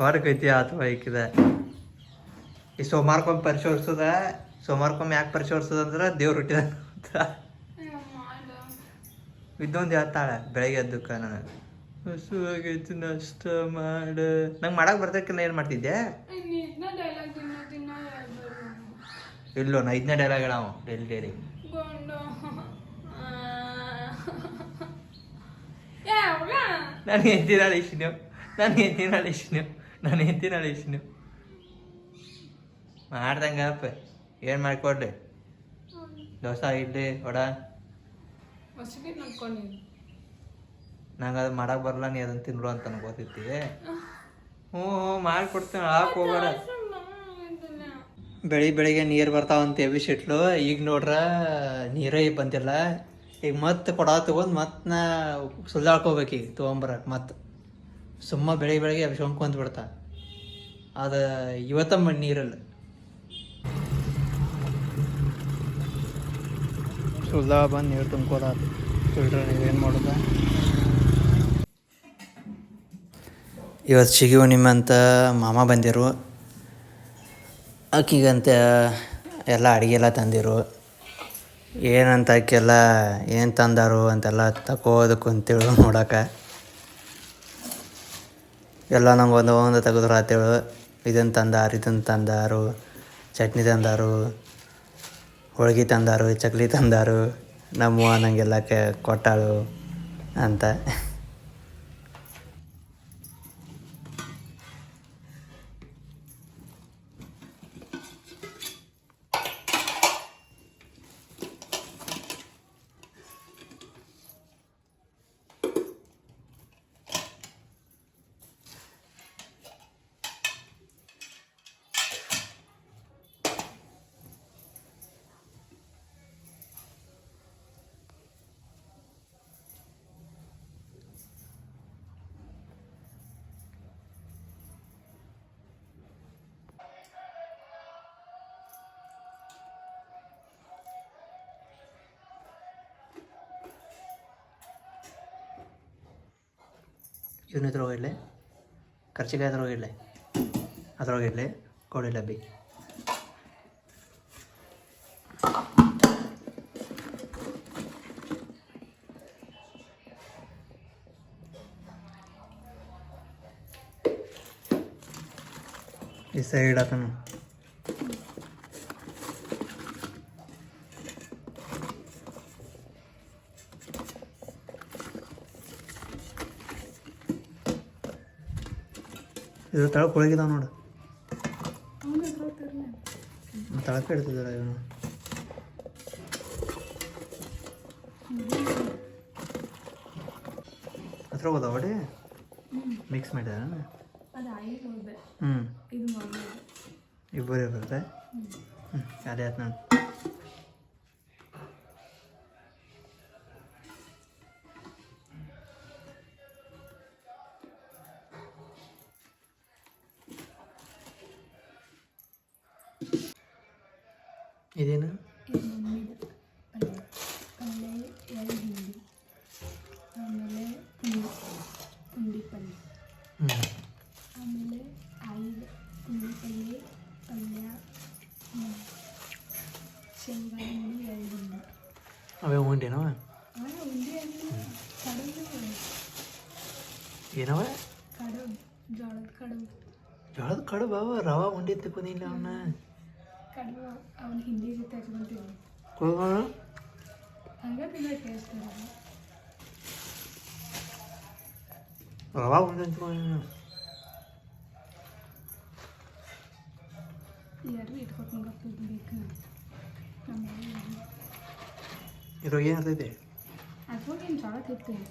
ಹೊರಗೈತಿ ಅಥವಾ ಐಕಿದ ಈ ಸೋಮವಾರಕ್ಕೊಮ್ಮೆ ಪರಿಶೋಧಿಸೋದ ಸೋಮವಾರಕ್ಕೊಮ್ಮೆ ಯಾಕೆ ಪರಿಶೋಧಿಸೋದ ಅಂದ್ರೆ ದೇವ್ರು ಹುಟ್ಟಿದ ಇದೊಂದು ಹೇಳ್ತಾಳೆ ಬೆಳಗ್ಗೆ ಎದ್ದಕ್ಕ ನನಗೆ ಹಸುವಾಗೈತಿ ನಷ್ಟ ಮಾಡ ನಂಗೆ ಮಾಡಕ್ಕೆ ಬರ್ತಕ್ಕಿಲ್ಲ ಏನು ಮಾಡ್ತಿದ್ದೆ ಇಲ್ಲೋ ನಾ 5ನೇ ಡೈಲಾಗ್ ಹೇಳಾವ ಡೈಲಿ ನಾನು ಹೆಂತಿನಾಳೆ ಇಷ್ಟು ನಾನು ಹೆಂತಿನಾಳೆ ಇಷ್ಟು ಮಾಡ್ದಂಗ ಅಪ್ಪ ಏನು ಮಾಡಿಕೊಡ್ರಿ ದೋಸೆ ಇಡ್ಲಿ ವಡ ನಂಗೆ ಅದು ಮಾಡಕ್ಕೆ ಬರಲ್ಲ ನೀ ಅದನ್ನು ತಿನ್ರು ಅಂತ ಅನ್ಕೋತಿರ್ತಿ ಹ್ಞೂ ಮಾಡಿಕೊಡ್ತೀನಿ ಹಾಕಿ ಹೋಗೋಣ ಬೆಳಿಗ್ಗೆ ನೀರು ಬರ್ತಾವಂತ ಎಬ್ಬಿಸಿಟ್ಲು ಈಗ ನೋಡ್ರ ನೀರೇ ಬಂದಿಲ್ಲ ಈಗ ಮತ್ತೆ ಕೊಡ ತೊಗೊಂಡು ಮತ್ತೆ ನಾ ಸುಲ್ದಾಡ್ಕೋಬೇಕು ಈಗ ತೊಗೊಂಬರಕ್ಕೆ ಮತ್ತೆ ಸುಮ್ಮ ಬೆಳಿಗ್ಗೆ ಎಬ್ಬಿಸ್ಕೊಂಡ್ ಕುಂತ ಬಿಡ್ತಾ ಅದು ಇವತ್ತಮ್ಮ ನೀರಲ್ಲ ಸುಲ್ದಾ ಬಂದು ನೀರು ತುಂಬ್ಕೋದಾತು ಫಿಲ್ಟ್ರ್ ನೀವೇನು ಮಾಡೋದ ಇವತ್ತು ಸಿಗಿ ಹುಣ್ಣಿಮೆ ಅಂತ ಮಾಮ ಬಂದಿರು ಆಕಿಗಂತ ಎಲ್ಲ ಅಡುಗೆ ಎಲ್ಲ ತಂದಿರು ಏನಂತ ಆಕೆಲ್ಲ ಏನು ತಂದಾರು ಅಂತೆಲ್ಲ ತಗೋದಕ್ಕೆ ಅಂತೇಳು ನೋಡೋಕೆ ಎಲ್ಲ ನಂಗೆ ಒಂದು ತೆಗೆದ್ರು ಆತೇಳು ಇದನ್ನು ತಂದಾರು ಚಟ್ನಿ ತಂದಾರು ಹೋಳ್ಗೆ ತಂದಾರು ಚಕ್ಲಿ ತಂದಾರು ನಮ್ಮವ್ವ ನಂಗೆಲ್ಲ ಕೊಟ್ಟಾಳು ಅಂತ ಇವನು ಇದ್ರೊಳಗಿಡ್ಲೆ ಕರ್ಚಿಕಾಯಿ ಅದ್ರೊಳಗಿಡ್ಲೆ ಕೋಳಿ ಡಬ್ಬಿ ಈ ಸೈಡ್ ಹಾಕೋಣ ಇದು ತಳಕ್ಕೆ ಒಳಗಿದಾವ ನೋಡು ತಳಕ್ಕೆ ಇಡ್ತಿದ್ದಾರ ಇವನು ಹತ್ರ ಹೋದ ಒಡೆ ಮಿಕ್ಸ್ ಮಾಡಿದ ಇಬ್ಬರೇ ಬರುತ್ತೆ ಅದೇ ಆಯ್ತು ನಾನು ಇದೇನು ಪುಂಡಿ ಪಲ್ಯ ಆಮೇಲೆ ಪುಂಡಿ ಪಲ್ಯ ಶೇಂಗಾ ಹುಳಿ 2 ಉಂಡೆ ಅವೇ ಉಂಡೆನವ ಉಂಡೆ ಏನವ ಕಡುಬು ಜೋಳದ ಕಡುಬು ಅವ ರವಾ ಉಂಡೆ ತಗೊಂಡಿಲ್ಲ ಅವನ್ನ ಕಡುಬು ಅವನ ಹಿಂದಿ ಜೊತೆ ಹಚ್ಕೊಂತೀವಿ ಹಂಗೆ ತಿಂದ್ರೆ ಟೇಸ್ಟ್ ರವಾ ಉಂಡೆ ತಗೊಂಡು ಯಾರು ಇಟ್ಕೊತೀನಿ ಬೇಕು ನಮ್ಮ ಇದ್ರಾಗ ಏನು ಇರ್ತೈತೆ ಅದ್ರಾಗ ಏನು ಜೋಳ ತಿಂತೀವಿ